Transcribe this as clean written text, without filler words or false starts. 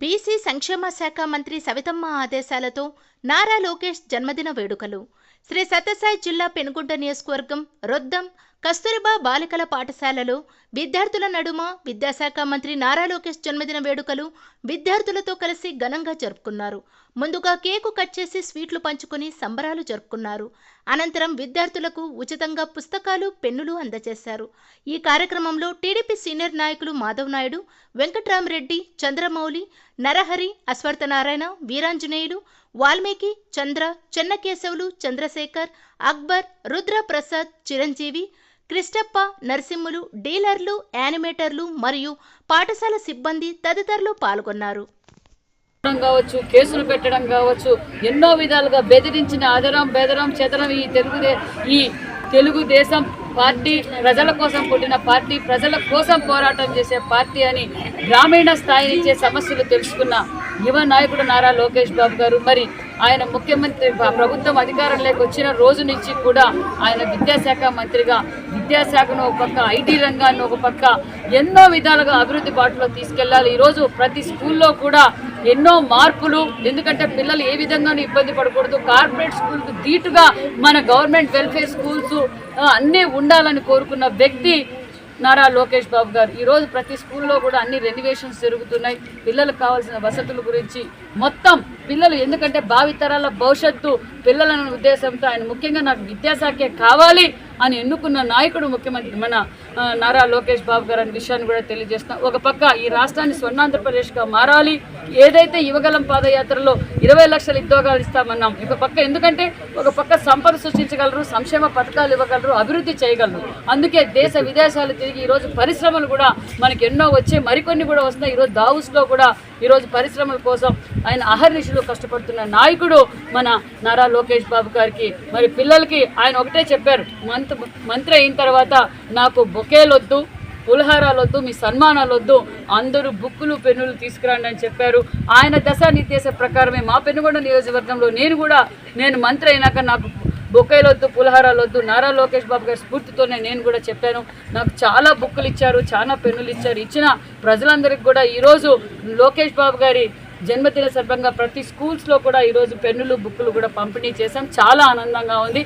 BC సంక్షేమ శాఖ మంత్రి సవితమ్మ ఆదేశాలతో నారా లోకేష్ జన్మదిన వేడుకలు. శ్రీ సత్యసాయి జిల్లా పెనుగుంట నియోజకవర్గం రొద్దం కస్తూరిబా బాలికల పాఠశాలలో విద్యార్థుల నడుమ విద్యాశాఖ మంత్రి నారా లోకేష్ జన్మదిన వేడుకలు విద్యార్థులతో కలిసి ఘనంగా జరుపుకున్నారు. ముందుగా కేకు కట్ చేసి స్వీట్లు పంచుకుని సంబరాలు జరుపుకున్నారు. అనంతరం విద్యార్థులకు ఉచితంగా పుస్తకాలు, పెన్నులు అందజేశారు. ఈ కార్యక్రమంలో టీడీపీ సీనియర్ నాయకులు మాధవ్ నాయుడు, వెంకట్రామరెడ్డి, చంద్రమౌళి, నరహరి, అశ్వత్థనారాయణ, వీరాంజనేయులు, వాల్మీకి, చంద్ర, చెన్నకేశవులు, చంద్రశేఖర్, అక్బర్, రుద్రప్రసాద్, చిరంజీవి, క్రిస్టప్ప, నరసింహులు, డీలర్లు, యానిమేటర్లు మరియు పాఠశాల సిబ్బంది తదితరులు పాల్గొన్నారు. కావచ్చు, కేసులు పెట్టడం కావచ్చు, ఎన్నో విధాలుగా బెదిరించిన ఆదరం బెదరం చెదరం ఈ తెలుగుదేశం పార్టీ ప్రజల కోసం పుట్టిన పార్టీ, ప్రజల కోసం పోరాటం చేసే పార్టీ అని గ్రామీణ స్థాయి నుంచే సమస్యలు తెలుసుకున్న యువ నాయకుడు నారా లోకేష్ బాబు గారు. మరి ఆయన ముఖ్యమంత్రి ప్రభుత్వం అధికారంలోకి వచ్చిన రోజు నుంచి కూడా ఆయన విద్యాశాఖ మంత్రిగా విద్యాశాఖను ఒక పక్క, ఐటీ రంగాన్ని ఒక పక్క ఎన్నో విధాలుగా అభివృద్ధి బాటలో తీసుకెళ్లాలి. ఈరోజు ప్రతి స్కూల్లో కూడా ఎన్నో మార్పులు, ఎందుకంటే పిల్లలు ఏ విధంగానూ ఇబ్బంది పడకూడదు. కార్పొరేట్ స్కూల్కు ధీటుగా మన గవర్నమెంట్ వెల్ఫేర్ స్కూల్స్ అన్నీ ఉండాలని కోరుకున్న వ్యక్తి నారా లోకేష్ బాబు గారు. ఈరోజు ప్రతి స్కూల్లో కూడా అన్ని రెనోవేషన్స్ జరుగుతున్నాయి. పిల్లలకు కావాల్సిన వసతుల గురించి మొత్తం పిల్లలు, ఎందుకంటే భావితరాల భవిష్యత్తు పిల్లలన్న ఉద్దేశంతో ఆయన ముఖ్యంగా నాకు విద్యాశాఖే కావాలి అని ఎన్నుకున్న నాయకుడు ముఖ్యమంత్రి మన నారా లోకేష్ బాబు గారు అనే విషయాన్ని కూడా తెలియజేస్తున్నాం. ఒక పక్క ఈ రాష్ట్రాన్ని స్వర్ణాంధ్రప్రదేశ్గా మారాలి. ఏదైతే యువగలం పాదయాత్రలో 20 లక్షల ఉద్యోగాలు ఇస్తామన్నాం, ఒక పక్క ఎందుకంటే ఒక పక్క సంపద సృష్టించగలరు, సంక్షేమ పథకాలు ఇవ్వగలరు, అభివృద్ధి చేయగలరు. అందుకే దేశ విదేశాలు తిరిగి ఈరోజు పరిశ్రమలు కూడా మనకి ఎన్నో వచ్చే, మరికొన్ని కూడా వస్తున్నాయి. ఈరోజు దావోస్లో కూడా ఈరోజు పరిశ్రమల కోసం ఆయన అహర్నిశలు కష్టపడుతున్న నాయకుడు మన నారా లోకేష్ బాబు గారికి. మరి పిల్లలకి ఆయన ఒకటే చెప్పారు, మంత్రి అయిన తర్వాత నాకు బొకేలొద్దు, పులిహారాలొద్దు, మీ సన్మానాలొద్దు, అందరూ బుక్కులు, పెన్నులు తీసుకురండి అని చెప్పారు. ఆయన దశానిర్దేశ ప్రకారమే మా పెనుగొండ నియోజకవర్గంలో నేను మంత్రి అయినాక నాకు బొకేలొద్దు, పులిహారాలొద్దు, నారా లోకేష్ బాబు గారి స్ఫూర్తితోనే నేను కూడా చెప్పాను. నాకు చాలా బుక్కులు ఇచ్చారు, చాలా పెన్నులు ఇచ్చారు. ఇచ్చిన ప్రజలందరికీ కూడా ఈరోజు లోకేష్ బాబు గారి జన్మదిన సందర్భంగా ప్రతి స్కూల్స్లో కూడా ఈరోజు పెన్నులు, బుక్కులు కూడా పంపిణీ చేశాం. చాలా ఆనందంగా ఉంది.